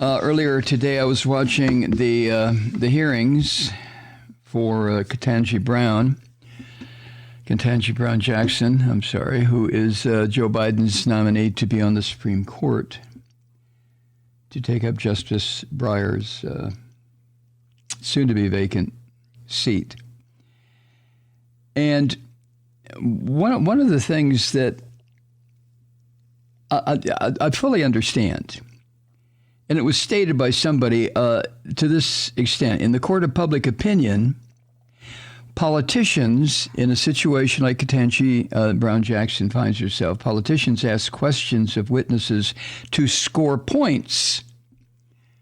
Earlier today, I was watching the hearings for Ketanji Brown Jackson, who is Joe Biden's nominee to be on the Supreme Court to take up Justice Breyer's soon-to-be vacant seat. And one of the things that I fully understand, and it was stated by somebody to this extent, in the court of public opinion, politicians in a situation like Ketanji Brown Jackson finds herself, politicians ask questions of witnesses to score points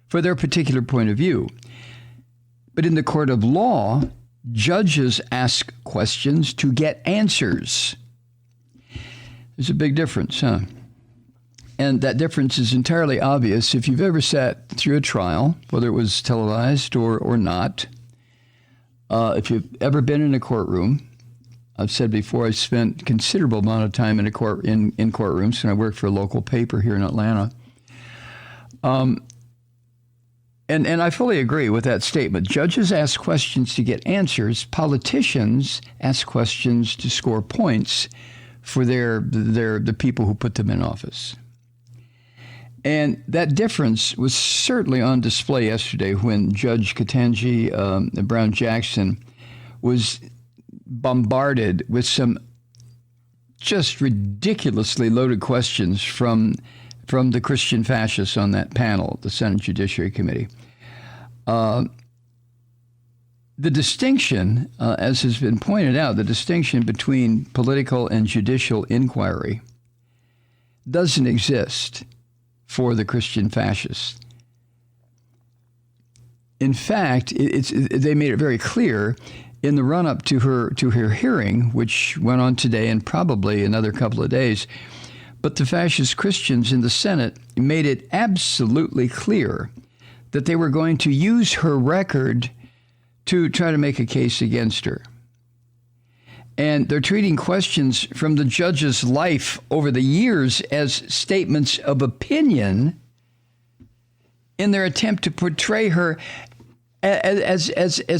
for their particular point of view. But in the court of law, judges ask questions to get answers. There's a big difference, huh? And that difference is entirely obvious if you've ever sat through a trial, whether it was televised or not. If you've ever been in a courtroom, I've said before, I spent considerable amount of time in courtrooms when I worked for a local paper here in Atlanta. And I fully agree with that statement. Judges ask questions to get answers. Politicians ask questions to score points for the people who put them in office. And that difference was certainly on display yesterday when Judge Ketanji Brown Jackson was bombarded with some just ridiculously loaded questions from the Christian fascists on that panel, the Senate Judiciary Committee. The distinction, as has been pointed out, the distinction between political and judicial inquiry doesn't exist for the Christian fascists. In fact, they made it very clear in the run-up to her hearing, which went on today and probably another couple of days. But the fascist Christians in the Senate made it absolutely clear that they were going to use her record to try to make a case against her. And they're treating questions from the judge's life over the years as statements of opinion in their attempt to portray her as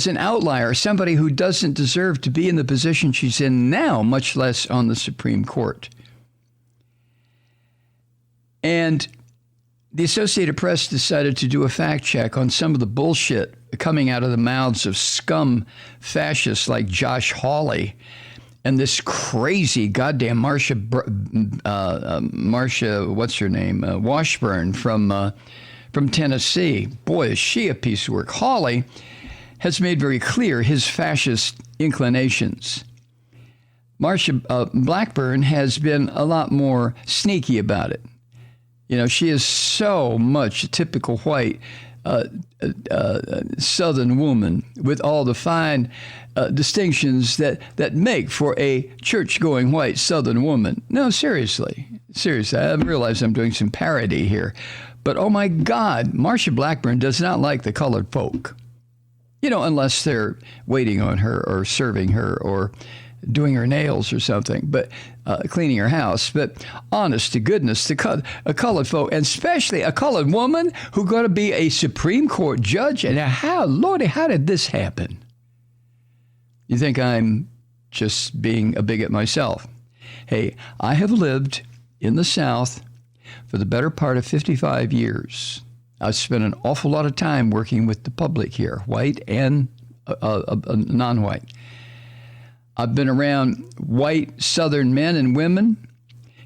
an outlier, somebody who doesn't deserve to be in the position she's in now, much less on the Supreme Court. And the Associated Press decided to do a fact check on some of the bullshit coming out of the mouths of scum fascists like Josh Hawley and this crazy goddamn Marsha, what's her name? Washburn from Tennessee. Boy, is she a piece of work. Hawley has made very clear his fascist inclinations. Marsha Blackburn has been a lot more sneaky about it. You know, she is so much a typical white Southern woman with all the fine distinctions that make for a church-going white Southern woman. No, seriously. I realize I'm doing some parody here. But, oh, my God, Marsha Blackburn does not like the colored folk. You know, unless they're waiting on her or serving her or doing her nails or something, but cleaning her house. But honest to goodness, a colored folk, and especially a colored woman who's going to be a Supreme Court judge. And how did this happen? You think I'm just being a bigot myself? Hey, I have lived in the South for the better part of 55 years. I've spent an awful lot of time working with the public here, white and non-white. I've been around white Southern men and women,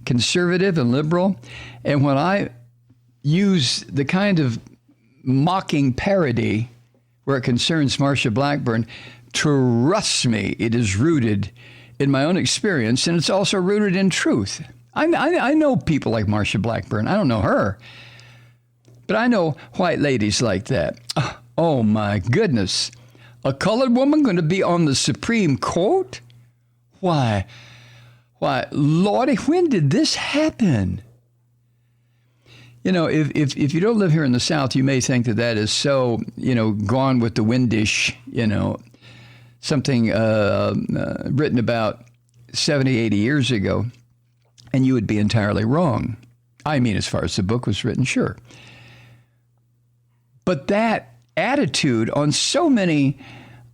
conservative and liberal, and when I use the kind of mocking parody where it concerns Marsha Blackburn, trust me, it is rooted in my own experience, and it's also rooted in truth. I know people like Marsha Blackburn. I don't know her, but I know white ladies like that. Oh, my goodness. A colored woman going to be on the Supreme Court? Why, Lordy, when did this happen? You know, if you don't live here in the South, you may think that is so, gone with the windish, something written about 70, 80 years ago, and you would be entirely wrong. I mean, as far as the book was written, sure. But that attitude on so many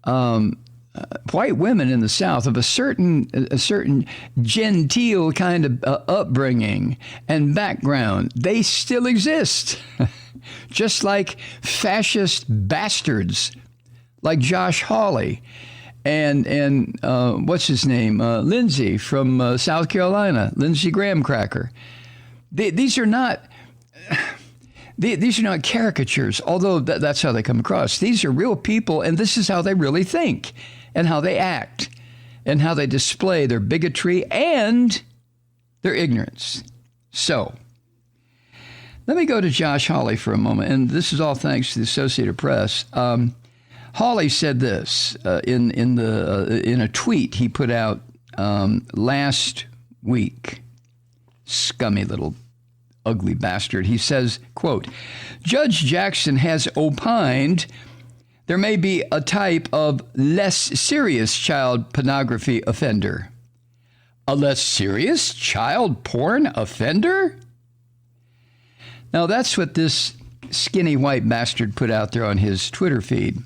white women in the South of a certain genteel kind of upbringing and background, they still exist. Just like fascist bastards like Josh Hawley and what's his name? Lindsey from South Carolina, Lindsey Graham Cracker. These are not caricatures, although that's how they come across. These are real people, and this is how they really think and how they act and how they display their bigotry and their ignorance. So let me go to Josh Hawley for a moment, and this is all thanks to the Associated Press. Hawley said this in a tweet he put out last week. Scummy little ugly bastard. He says, quote, Judge Jackson has opined there may be a type of less serious child pornography offender. A less serious child porn offender? Now that's what this skinny white bastard put out there on his Twitter feed.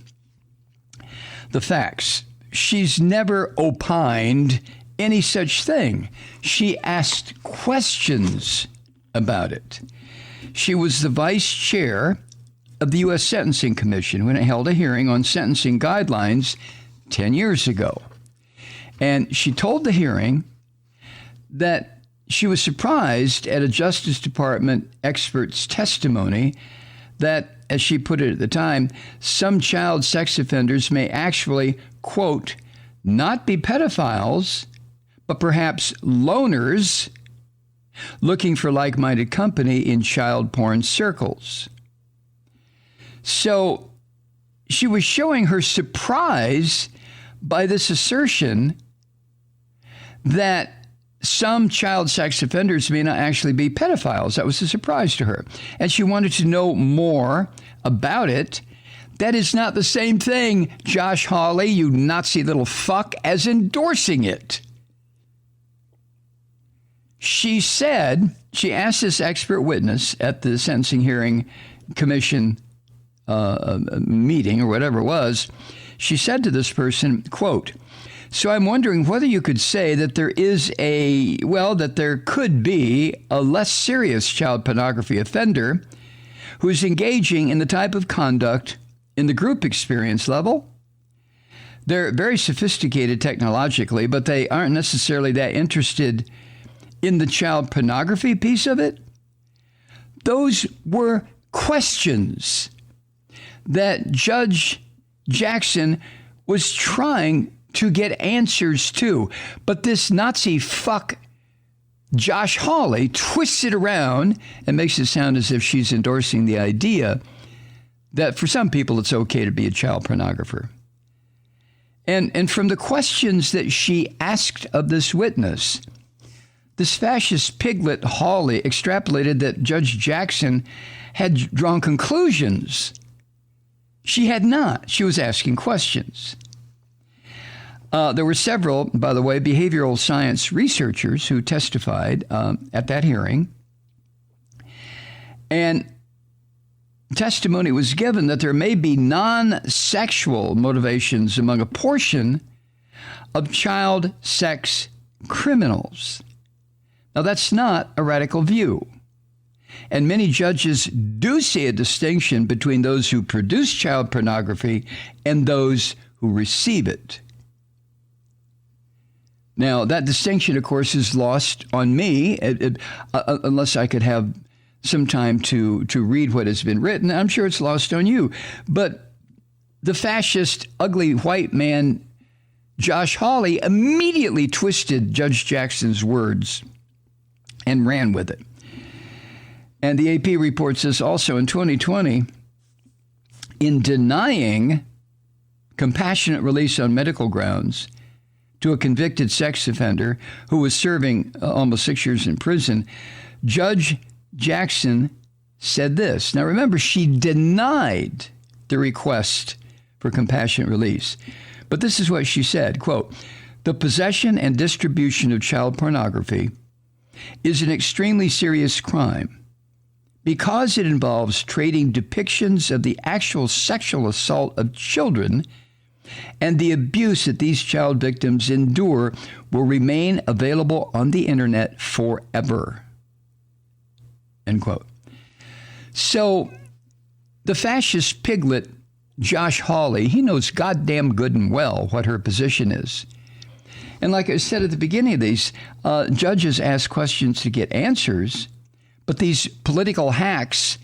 The facts. She's never opined any such thing. She asked questions about it. She was the vice chair of the U.S. Sentencing Commission when it held a hearing on sentencing guidelines 10 years ago. And she told the hearing that she was surprised at a Justice Department expert's testimony that, as she put it at the time, some child sex offenders may actually, quote, not be pedophiles, but perhaps loners looking for like-minded company in child porn circles. So she was showing her surprise by this assertion that some child sex offenders may not actually be pedophiles. That was a surprise to her. And she wanted to know more about it. That is not the same thing, Josh Hawley, you Nazi little fuck, as endorsing it. She said, she asked this expert witness at the Sentencing Hearing Commission meeting or whatever it was, she said to this person, quote, so I'm wondering whether you could say that there could be a less serious child pornography offender who is engaging in the type of conduct in the group experience level. They're very sophisticated technologically, but they aren't necessarily that interested in the child pornography piece of it. Those were questions that Judge Jackson was trying to get answers to. But this Nazi fuck, Josh Hawley, twists it around and makes it sound as if she's endorsing the idea that for some people it's okay to be a child pornographer. And from the questions that she asked of this witness, this fascist piglet Hawley extrapolated that Judge Jackson had drawn conclusions. She had not. She was asking questions. There were several, by the way, behavioral science researchers who testified at that hearing. And testimony was given that there may be non-sexual motivations among a portion of child sex criminals. Now, that's not a radical view. And many judges do see a distinction between those who produce child pornography and those who receive it. Now, that distinction, of course, is lost on me, unless I could have some time to read what has been written. I'm sure it's lost on you. But the fascist, ugly white man, Josh Hawley, immediately twisted Judge Jackson's words and ran with it. And the AP reports this also in 2020, in denying compassionate release on medical grounds to a convicted sex offender who was serving almost 6 years in prison, Judge Jackson said this. Now remember, she denied the request for compassionate release. But this is what she said, quote, the possession and distribution of child pornography is an extremely serious crime, because it involves trading depictions of the actual sexual assault of children and the abuse that these child victims endure will remain available on the internet forever. End quote. So the fascist piglet, Josh Hawley, he knows goddamn good and well what her position is. And like I said at the beginning of these, judges ask questions to get answers, but these political hacks,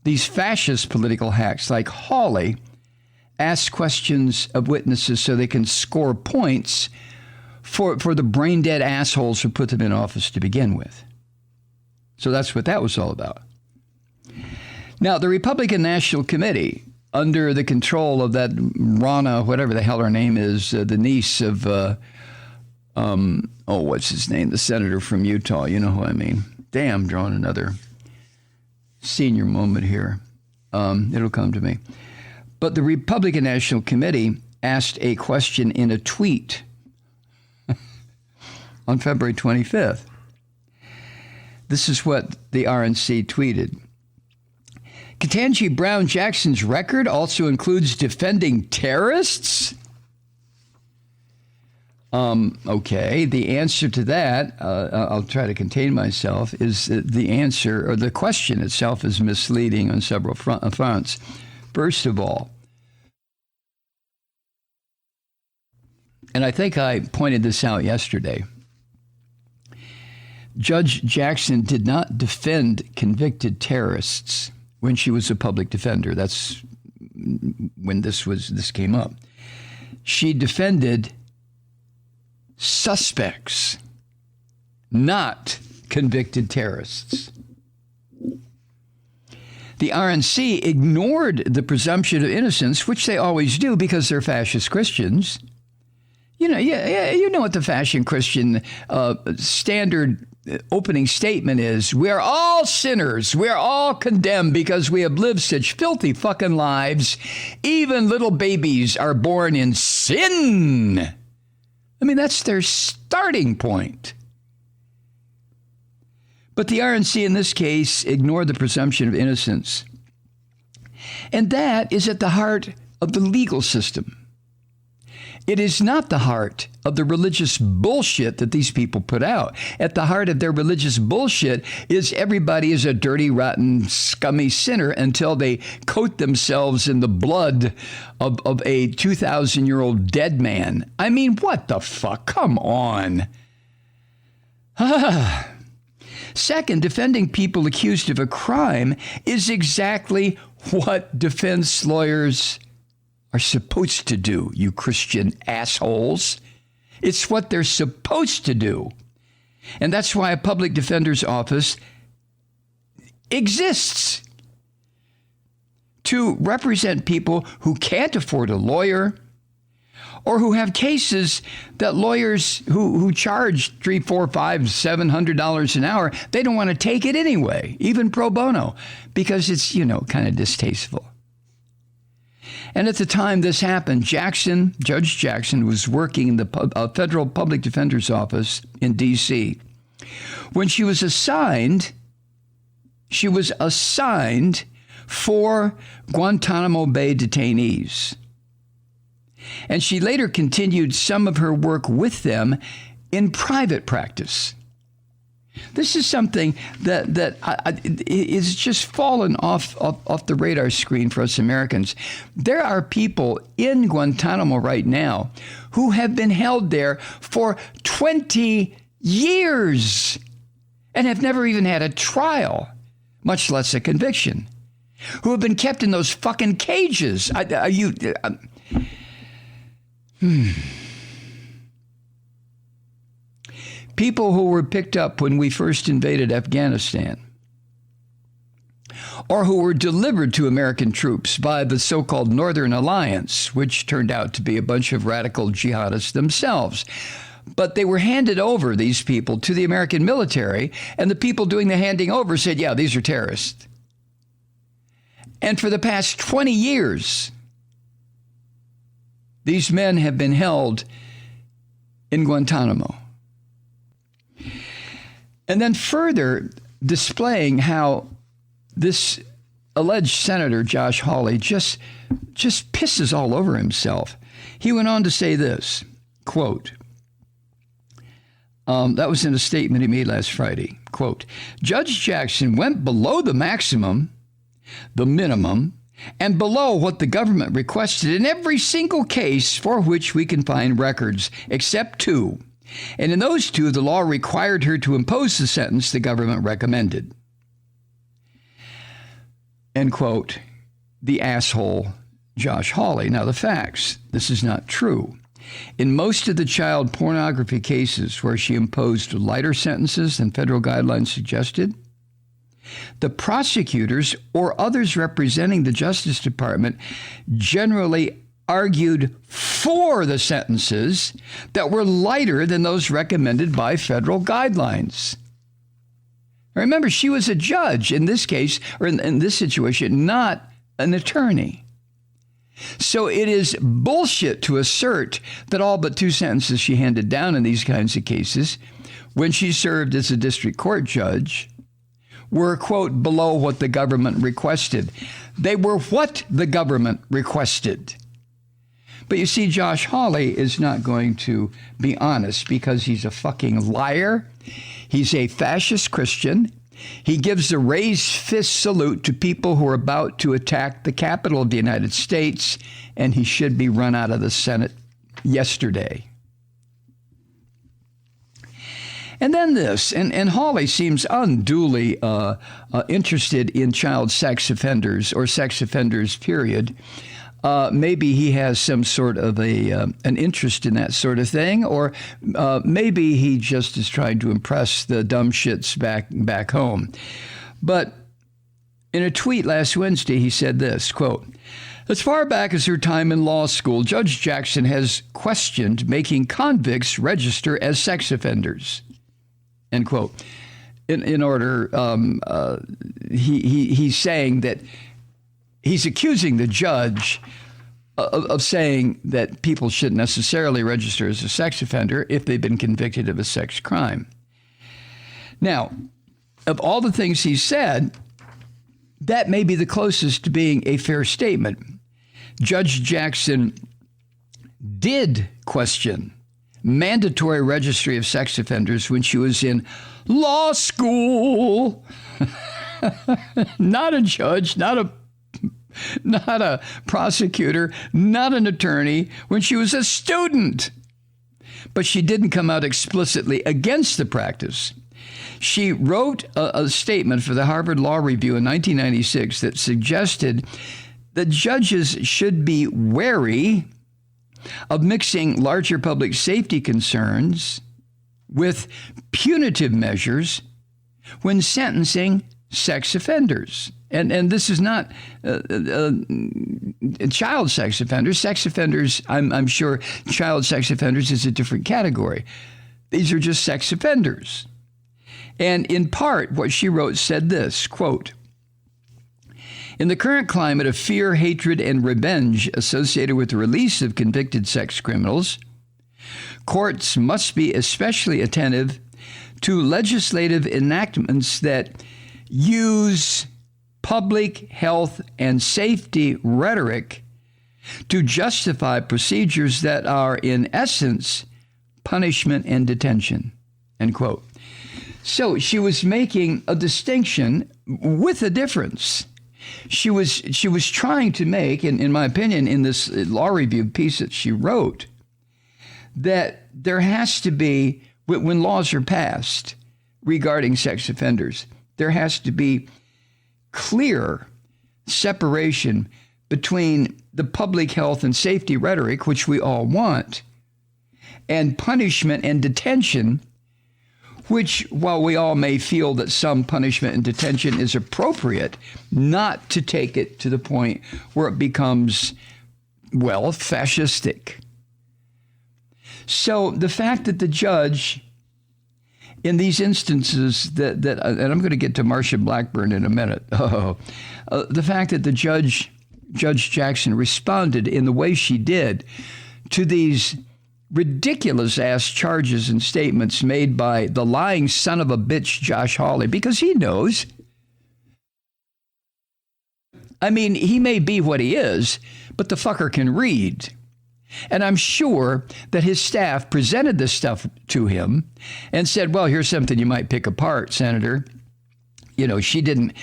these fascist political hacks like Hawley, ask questions of witnesses so they can score points for the brain-dead assholes who put them in office to begin with. So that's what that was all about. Now, the Republican National Committee, under the control of that Ronna, whatever the hell her name is, the niece of, what's his name? The senator from Utah. You know who I mean. Damn, drawing another senior moment here. It'll come to me. But the Republican National Committee asked a question in a tweet on February 25th. This is what the RNC tweeted. Ketanji Brown Jackson's record also includes defending terrorists? Okay, the answer to that, I'll try to contain myself, is the answer, or the question itself is misleading on several fronts. First of all, and I think I pointed this out yesterday, Judge Jackson did not defend convicted terrorists when she was a public defender. That's when this came up. She defended suspects, not convicted terrorists. The RNC ignored the presumption of innocence, which they always do because they're fascist Christians. You know what the fascist Christian standard opening statement is. We're all sinners. We're all condemned because we have lived such filthy fucking lives. Even little babies are born in sin. I mean, that's their starting point. But the RNC in this case ignored the presumption of innocence. And that is at the heart of the legal system. It is not the heart of the religious bullshit that these people put out. At the heart of their religious bullshit is everybody is a dirty, rotten, scummy sinner until they coat themselves in the blood of a 2,000-year-old dead man. I mean, what the fuck? Come on. Second, defending people accused of a crime is exactly what defense lawyers are supposed to do, you Christian assholes. It's what they're supposed to do. And that's why a public defender's office exists, to represent people who can't afford a lawyer or who have cases that lawyers who charge $300, $400, $500, $700 an hour, they don't want to take it anyway, even pro bono, because it's, kind of distasteful. And at the time this happened, Judge Jackson was working in the federal public defender's office in D.C. When she was assigned for Guantanamo Bay detainees. And she later continued some of her work with them in private practice. This is something that is just fallen off the radar screen for us Americans. There are people in Guantanamo right now who have been held there for 20 years and have never even had a trial, much less a conviction, who have been kept in those fucking cages. People who were picked up when we first invaded Afghanistan, or who were delivered to American troops by the so-called Northern Alliance, which turned out to be a bunch of radical jihadists themselves. But they were handed over, these people, to the American military, and the people doing the handing over said, yeah, these are terrorists. And for the past 20 years, these men have been held in Guantanamo. And then further displaying how this alleged Senator Josh Hawley just pisses all over himself. He went on to say this, quote, that was in a statement he made last Friday, quote, Judge Jackson went below the maximum, the minimum, and below what the government requested in every single case for which we can find records, except 2. And in those 2, the law required her to impose the sentence the government recommended. End quote. The asshole Josh Hawley. Now, the facts. This is not true. In most of the child pornography cases where she imposed lighter sentences than federal guidelines suggested, the prosecutors or others representing the Justice Department generally argued for the sentences that were lighter than those recommended by federal guidelines. Remember, she was a judge in this case, or in this situation, not an attorney. So it is bullshit to assert that all but 2 sentences she handed down in these kinds of cases when she served as a district court judge were, quote, below what the government requested. They were what the government requested. But you see, Josh Hawley is not going to be honest because he's a fucking liar. He's a fascist Christian. He gives a raised fist salute to people who are about to attack the Capitol of the United States, and he should be run out of the Senate yesterday. And then this, and Hawley seems unduly interested in child sex offenders or sex offenders, period. Maybe he has some sort of an interest in that sort of thing, or maybe he just is trying to impress the dumb shits back home. But in a tweet last Wednesday, he said this, quote, as far back as her time in law school, Judge Jackson has questioned making convicts register as sex offenders, end quote. In order, he's saying that he's accusing the judge of saying that people shouldn't necessarily register as a sex offender if they've been convicted of a sex crime. Now, of all the things he said, that may be the closest to being a fair statement. Judge Jackson did question mandatory registry of sex offenders when she was in law school. Not a judge, not a prosecutor, not an attorney, when she was a student. But she didn't come out explicitly against the practice. She wrote a statement for the Harvard Law Review in 1996 that suggested that judges should be wary of mixing larger public safety concerns with punitive measures when sentencing sex offenders. And this is not child sex offenders. Sex offenders, I'm sure child sex offenders is a different category. These are just sex offenders. And in part, what she wrote said this, quote, in the current climate of fear, hatred, and revenge associated with the release of convicted sex criminals, courts must be especially attentive to legislative enactments that use public health and safety rhetoric to justify procedures that are, in essence, punishment and detention, end quote. So she was making a distinction with a difference. She was trying to make, in my opinion, in this law review piece that she wrote, that there has to be, when laws are passed regarding sex offenders, there has to be clear separation between the public health and safety rhetoric, which we all want, and punishment and detention, which, while we all may feel that some punishment and detention is appropriate, not to take it to the point where it becomes, well, fascistic. So the fact that the judge, in these instances that and I'm going to get to Marsha Blackburn in a minute, the fact that Judge Jackson responded in the way she did to these ridiculous-ass charges and statements made by the lying son of a bitch, Josh Hawley, because he knows I mean, he may be what he is, but the fucker can read. And I'm sure that his staff presented this stuff to him and said, well, here's something you might pick apart, Senator. You know, she didn't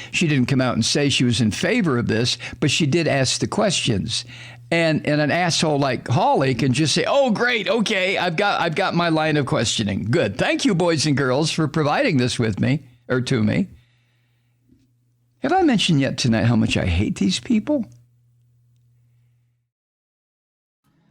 come out and say she was in favor of this, but she did ask the questions. And an asshole like Hawley can just say, oh, great. OK, I've got my line of questioning. Good. Thank you, boys and girls, for providing this with me or to me. Have I mentioned yet tonight how much I hate these people?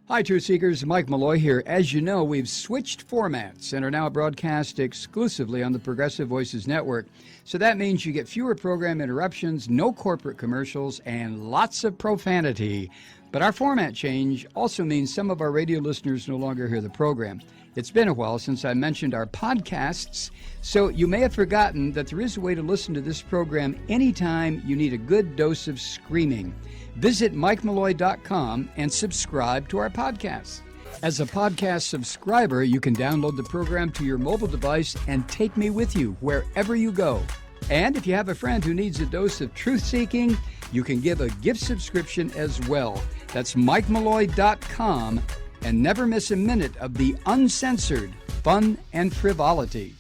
Hi, Truth Seekers. Mike Malloy here. As you know, we've switched formats and are now broadcast exclusively on the Progressive Voices Network. So that means you get fewer program interruptions, no corporate commercials, and lots of profanity. But our format change also means some of our radio listeners no longer hear the program. It's been a while since I mentioned our podcasts, so you may have forgotten that there is a way to listen to this program anytime you need a good dose of screaming. Visit MikeMalloy.com and subscribe to our podcasts. As a podcast subscriber, you can download the program to your mobile device and take me with you wherever you go. And if you have a friend who needs a dose of truth-seeking, you can give a gift subscription as well. That's MikeMalloy.com, and never miss a minute of the uncensored fun and frivolity.